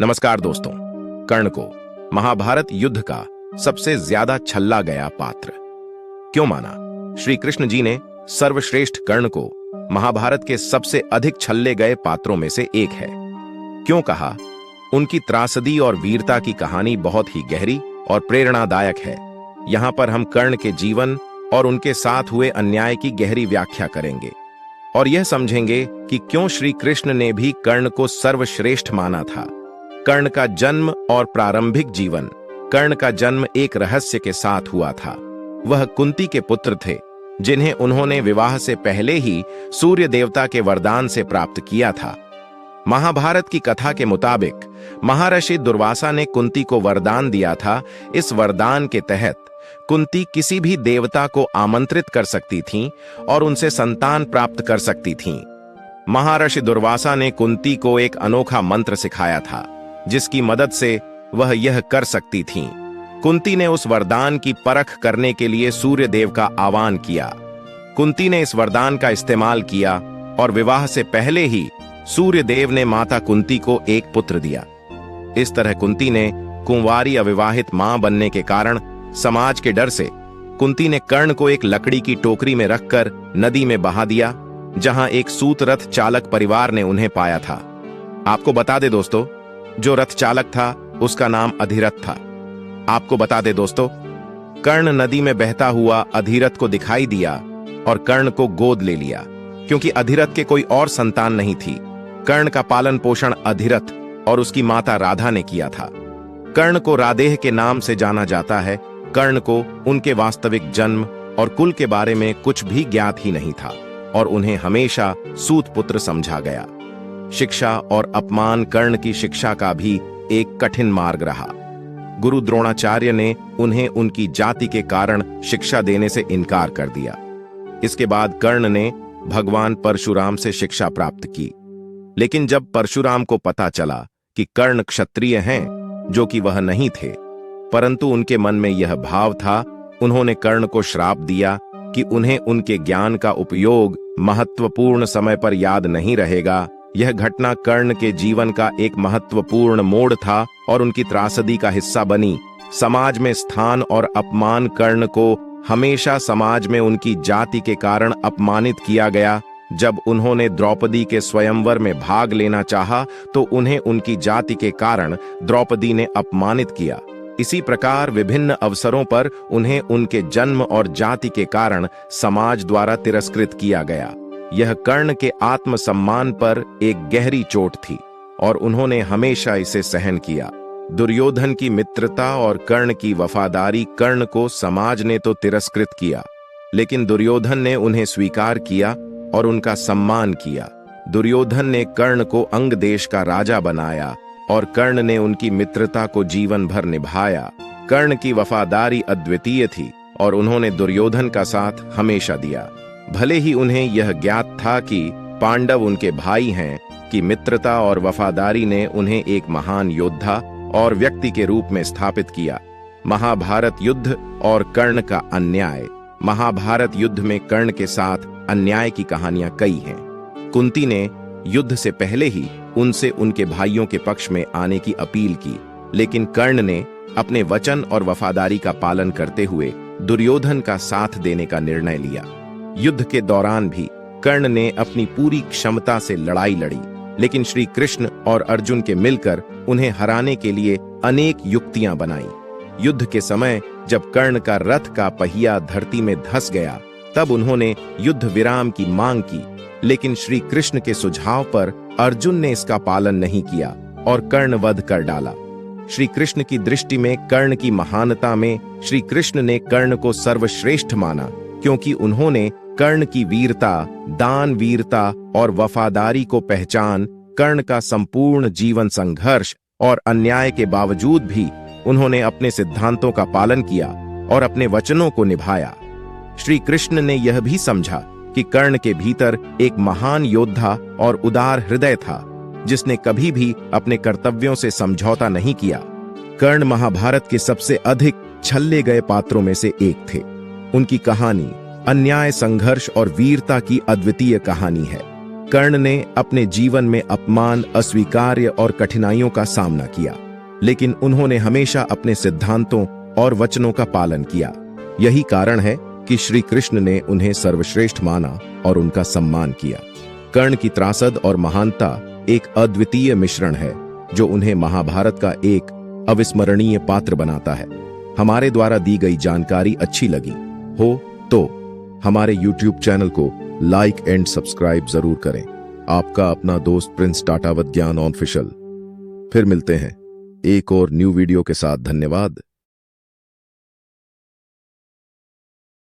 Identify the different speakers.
Speaker 1: नमस्कार दोस्तों। कर्ण को महाभारत युद्ध का सबसे ज्यादा छल्ला गया पात्र क्यों माना? श्री कृष्ण जी ने सर्वश्रेष्ठ कर्ण को महाभारत के सबसे अधिक छल्ले गए पात्रों में से एक है। क्यों कहा? उनकी त्रासदी और वीरता की कहानी बहुत ही गहरी और प्रेरणादायक है। यहां पर हम कर्ण के जीवन और उनके साथ हुए अन्याय की गहरी व्याख्या करेंगे और यह समझेंगे कि क्यों श्री कृष्ण ने भी कर्ण को सर्वश्रेष्ठ माना था। कर्ण का जन्म और प्रारंभिक जीवन। कर्ण का जन्म एक रहस्य के साथ हुआ था। वह कुंती के पुत्र थे, जिन्हें उन्होंने विवाह से पहले ही सूर्य देवता के वरदान से प्राप्त किया था। महाभारत की कथा के मुताबिक महर्षि दुर्वासा ने कुंती को वरदान दिया था। इस वरदान के तहत कुंती किसी भी देवता को आमंत्रित कर सकती थीं और उनसे संतान प्राप्त कर सकती थीं। महर्षि दुर्वासा ने कुंती को एक अनोखा मंत्र सिखाया था, जिसकी मदद से वह यह कर सकती थीं। कुंती ने उस वरदान की परख करने के लिए सूर्य देव का आह्वान किया। कुंती ने इस वरदान का इस्तेमाल किया और विवाह से पहले ही सूर्य देव ने माता कुंती को एक पुत्र दिया। इस तरह कुंती ने कुंवारी अविवाहित मां बनने के कारण समाज के डर से कुंती ने कर्ण को एक लकड़ी की टोकरी में रखकर नदी में बहा दिया, जहां एक सूत रथ चालक परिवार ने उन्हें पाया था। आपको बता दे दोस्तों, जो रथ चालक था उसका नाम अधिरथ था। आपको बता दे दोस्तों, कर्ण नदी में बहता हुआ अधिरथ को दिखाई दिया और कर्ण को गोद ले लिया, क्योंकि अधिरथ के कोई और संतान नहीं थी। कर्ण का पालन पोषण अधिरथ और उसकी माता राधा ने किया था। कर्ण को राधेय के नाम से जाना जाता है। कर्ण को उनके वास्तविक जन्म और कुल के बारे में कुछ भी ज्ञात ही नहीं था और उन्हें हमेशा सूत पुत्र समझा गया। शिक्षा और अपमान कर्ण की शिक्षा का भी एक कठिन मार्ग रहा। गुरु द्रोणाचार्य ने उन्हें उनकी जाति के कारण शिक्षा देने से इनकार कर दिया। इसके बाद कर्ण ने भगवान परशुराम से शिक्षा प्राप्त की, लेकिन जब परशुराम को पता चला कि कर्ण क्षत्रिय हैं, जो कि वह नहीं थे, परंतु उनके मन में यह भाव था, उन्होंने कर्ण को श्राप दिया कि उन्हें उनके ज्ञान का उपयोग महत्वपूर्ण समय पर याद नहीं रहेगा। यह घटना कर्ण के जीवन का एक महत्वपूर्ण मोड़ था और उनकी त्रासदी का हिस्सा बनी। समाज में स्थान और अपमान। कर्ण को हमेशा समाज में उनकी जाति के कारण अपमानित किया गया। जब उन्होंने द्रौपदी के स्वयंवर में भाग लेना चाहा, तो उन्हें उनकी जाति के कारण द्रौपदी ने अपमानित किया। इसी प्रकार विभिन्न अवसरों पर उन्हें उनके जन्म और जाति के कारण समाज द्वारा तिरस्कृत किया गया। यह कर्ण के आत्मसम्मान पर एक गहरी चोट थी और उन्होंने हमेशा इसे सहन किया। दुर्योधन की मित्रता और कर्ण की वफादारी। कर्ण को समाज ने तो तिरस्कृत किया, लेकिन दुर्योधन ने उन्हें स्वीकार किया और उनका सम्मान किया। दुर्योधन ने कर्ण को अंग देश का राजा बनाया और कर्ण ने उनकी मित्रता को जीवन भर निभाया। कर्ण की वफादारी अद्वितीय थी और उन्होंने दुर्योधन का साथ हमेशा दिया। भले ही उन्हें यह ज्ञात था कि पांडव उनके भाई हैं, कि मित्रता और वफादारी ने उन्हें एक महान योद्धा और व्यक्ति के रूप में स्थापित किया। महाभारत युद्ध और कर्ण का अन्याय। महाभारत युद्ध में कर्ण के साथ अन्याय की कहानियां कई हैं। कुंती ने युद्ध से पहले ही उनसे उनके भाइयों के पक्ष में आने की अपील की, लेकिन कर्ण ने अपने वचन और वफादारी का पालन करते हुए दुर्योधन का साथ देने का निर्णय लिया। युद्ध के दौरान भी कर्ण ने अपनी पूरी क्षमता से लड़ाई लड़ी, लेकिन श्री कृष्ण और अर्जुन के मिलकर उन्हें हराने के लिए अनेक युक्तियां बनाई। युद्ध के समय जब कर्ण का रथ का पहिया धरती में धंस गया, तब उन्होंने युद्ध विराम की मांग की, लेकिन श्री कृष्ण के सुझाव पर अर्जुन ने इसका पालन नहीं किया और कर्ण वध कर डाला। श्री कृष्ण की दृष्टि में कर्ण की महानता में श्री कृष्ण ने कर्ण को सर्वश्रेष्ठ माना, क्योंकि उन्होंने कर्ण की वीरता, दान वीरता और वफादारी को पहचान। कर्ण का संपूर्ण जीवन संघर्ष और अन्याय के बावजूद भी उन्होंने अपने सिद्धांतों का पालन किया और अपने वचनों को निभाया। श्री कृष्ण ने यह भी समझा कि कर्ण के भीतर एक महान योद्धा और उदार हृदय था, जिसने कभी भी अपने कर्तव्यों से समझौता नहीं किया। कर्ण महाभारत के सबसे अधिक छल्ले गए पात्रों में से एक थे। उनकी कहानी अन्याय, संघर्ष और वीरता की अद्वितीय कहानी है। कर्ण ने अपने जीवन में अपमान, अस्वीकार्य और कठिनाइयों का सामना किया, लेकिन उन्होंने हमेशा अपने सिद्धांतों और वचनों का पालन किया। यही कारण है कि श्री कृष्ण ने उन्हें सर्वश्रेष्ठ माना और उनका सम्मान किया। कर्ण की त्रासद और महानता एक अद्वितीय मिश्रण है जो उन्हें महाभारत का एक अविस्मरणीय पात्र बनाता है। हमारे द्वारा दी गई जानकारी अच्छी लगी हो तो हमारे YouTube चैनल को लाइक एंड सब्सक्राइब जरूर करें। आपका अपना दोस्त प्रिंस टाटावत ज्ञान ऑफिशियल। फिर मिलते हैं एक और न्यू वीडियो के साथ। धन्यवाद।